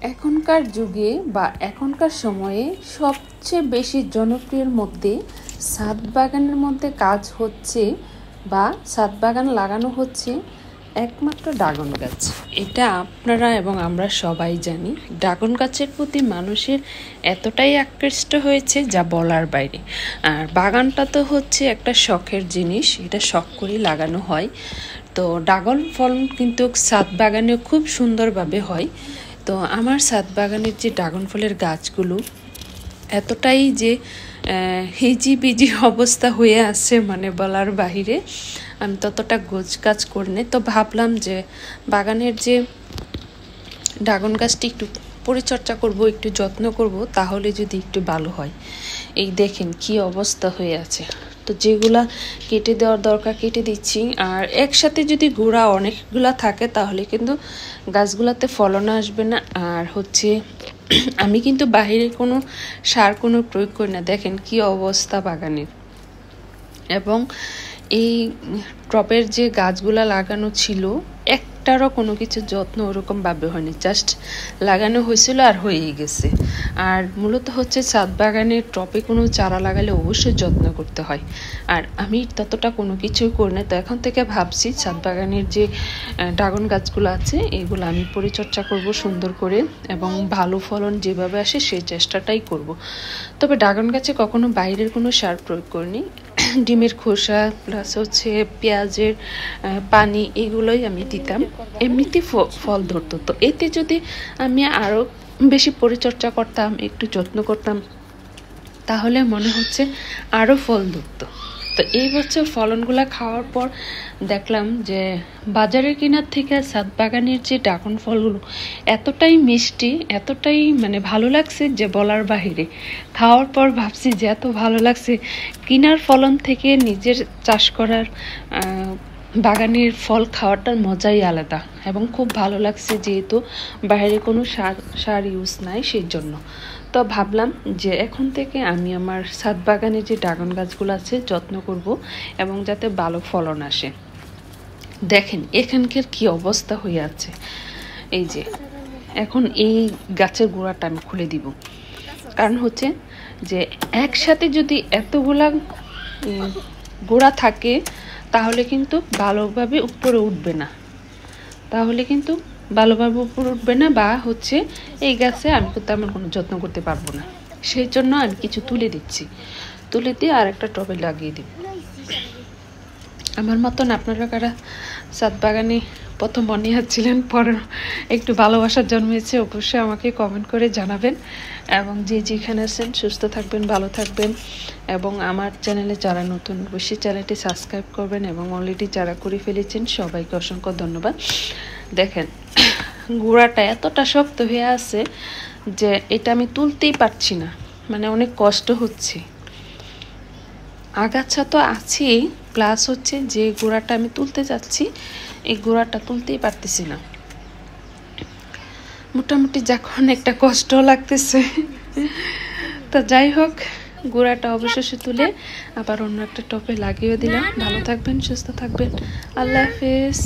এখনকার যুগে বা এখনকার সময়ে সবচেয়ে বেশি জনপ্রিয়ের মধ্যে ছাদ বাগানের মধ্যে কাজ হচ্ছে বা ছাদ বাগান লাগানো হচ্ছে একমাত্র ড্রাগন গাছ। এটা আপনারা এবং আমরা সবাই জানি। ড্রাগন গাছের প্রতি মানুষের এতটাই আকৃষ্ট হয়েছে যা বলার বাইরে। আর বাগানটা তো হচ্ছে একটা শখের জিনিস, এটা শখ করেই লাগানো হয়। তো ড্রাগন ফল কিন্তু ছাদ বাগানে খুব সুন্দরভাবে হয়। তো আমার ছাদ বাগানের যে ড্রাগন ফলের গাছগুলো এতটাই যে হিজিবিজি অবস্থা হয়ে আছে, মানে বলার বাহিরে। আমি ততটা গোছ কাজ করি না, তো ভাবলাম যে বাগানের যে ড্রাগন গাছটি একটু পরিচর্যা করব, একটু যত্ন করব, তাহলে যদি একটু ভালো হয়। এই দেখেন কি অবস্থা হয়ে আছে। তো যেগুলা কেটে দেওয়ার দরকার কেটে দিচ্ছি। আর একসাথে যদি গোড়া অনেকগুলা থাকে তাহলে কিন্তু গাছগুলাতে ফলন আসবে না। আর হচ্ছে আমি কিন্তু বাইরে কোনো সার কোনো প্রয়োগ করি না। দেখেন কি অবস্থা বাগানের। এবং এই টবের যে গাছগুলা লাগানো ছিল একটারও কোনো কিছু যত্ন ওরকমভাবে হয়নি, জাস্ট লাগানো হয়েছিল আর হয়েই গেছে। আর মূলত হচ্ছে ছাদ বাগানের টবে কোনো চারা লাগালে অবশ্যই যত্ন করতে হয়, আর আমি ততটা কোনো কিছুই করি না। তো এখন থেকে ভাবছি ছাদ বাগানের যে ড্রাগন গাছগুলো আছে এগুলো আমি পরিচর্যা করব সুন্দর করে, এবং ভালো ফলন যেভাবে আসে সেই চেষ্টাটাই করব। তবে ড্রাগন গাছে কখনো বাইরের কোনো সার প্রয়োগ করিনি। ডিমের খোসা প্লাস হচ্ছে পেঁয়াজের পানি এগুলোই আমি দিতাম, এমনিতে ফল ধরতো। তো এতে যদি আমি আরও বেশি পরিচর্যা করতাম, একটু যত্ন করতাম, তাহলে মনে হচ্ছে আরও ফল ধরতো। তো এই বছর ফলনগুলো খাওয়ার পর দেখলাম যে বাজারের কেনার থেকে ছাদ বাগানের যে ড্রাগন ফলগুলো এতটাই মিষ্টি, এতটাই মানে ভালো লাগছে যে বলার বাহিরে। খাওয়ার পর ভাবছি যে এত ভালো লাগছে, কেনার ফলন থেকে নিজের চাষ করার বাগানের ফল খাওয়াটার মজাই আলাদা। এবং খুব ভালো লাগছে যেহেতু বাইরে কোনো সার ইউজ নাই সেই জন্য। তো ভাবলাম যে এখন থেকে আমি আমার ছাদ বাগানে যে ড্রাগন গাছগুলো আছে যত্ন করব এবং যাতে ভালো ফলন আসে। দেখেন এখানকার কি অবস্থা হয়ে আছে। এই যে এখন এই গাছের গোড়াটা আমি খুলে দিব, কারণ হচ্ছে যে একসাথে যদি এতগুলা গোড়া থাকে তাহলে কিন্তু ভালোভাবে উপরে উঠবে না, বা হচ্ছে এই গাছে আমি তো তেমন কোনো যত্ন করতে পারবো না। সেই জন্য আমি কিছু তুলে দিচ্ছি, তুলে দিয়ে আর একটা টবে লাগিয়ে দিব। আমার মতন আপনারা কারা ছাদ বাগানে প্রথম মনে হচ্ছিলেন, পরে একটু ভালোবাসার জন্মেছে, অবশ্যই আমাকে কমেন্ট করে জানাবেন। এবং যে যেখানে আছেন সুস্থ থাকবেন, ভালো থাকবেন। এবং আমার চ্যানেলে যারা নতুন অবশ্যই চ্যানেলটি সাবস্ক্রাইব করবেন, এবং অলরেডি যারা করে ফেলেছেন সবাইকে অসংখ্য ধন্যবাদ। দেখেন গোড়াটা এতটা শক্ত হয়ে আছে যে এটা আমি তুলতেই পারছি না, মানে অনেক কষ্ট হচ্ছে। আগাছা তো আছেই, প্লাস হচ্ছে যে গোড়াটা আমি তুলতে যাচ্ছি এই গোড়াটা তুলতেই পারতেছি না। মোটামুটি যখন একটা কষ্ট লাগতেছে। তো যাই হোক, গোড়াটা অবশেষে তুলে আবার অন্য একটা টবে লাগিয়ে দিলাম। ভালো থাকবেন, সুস্থ থাকবেন, আল্লাহ হাফেজ।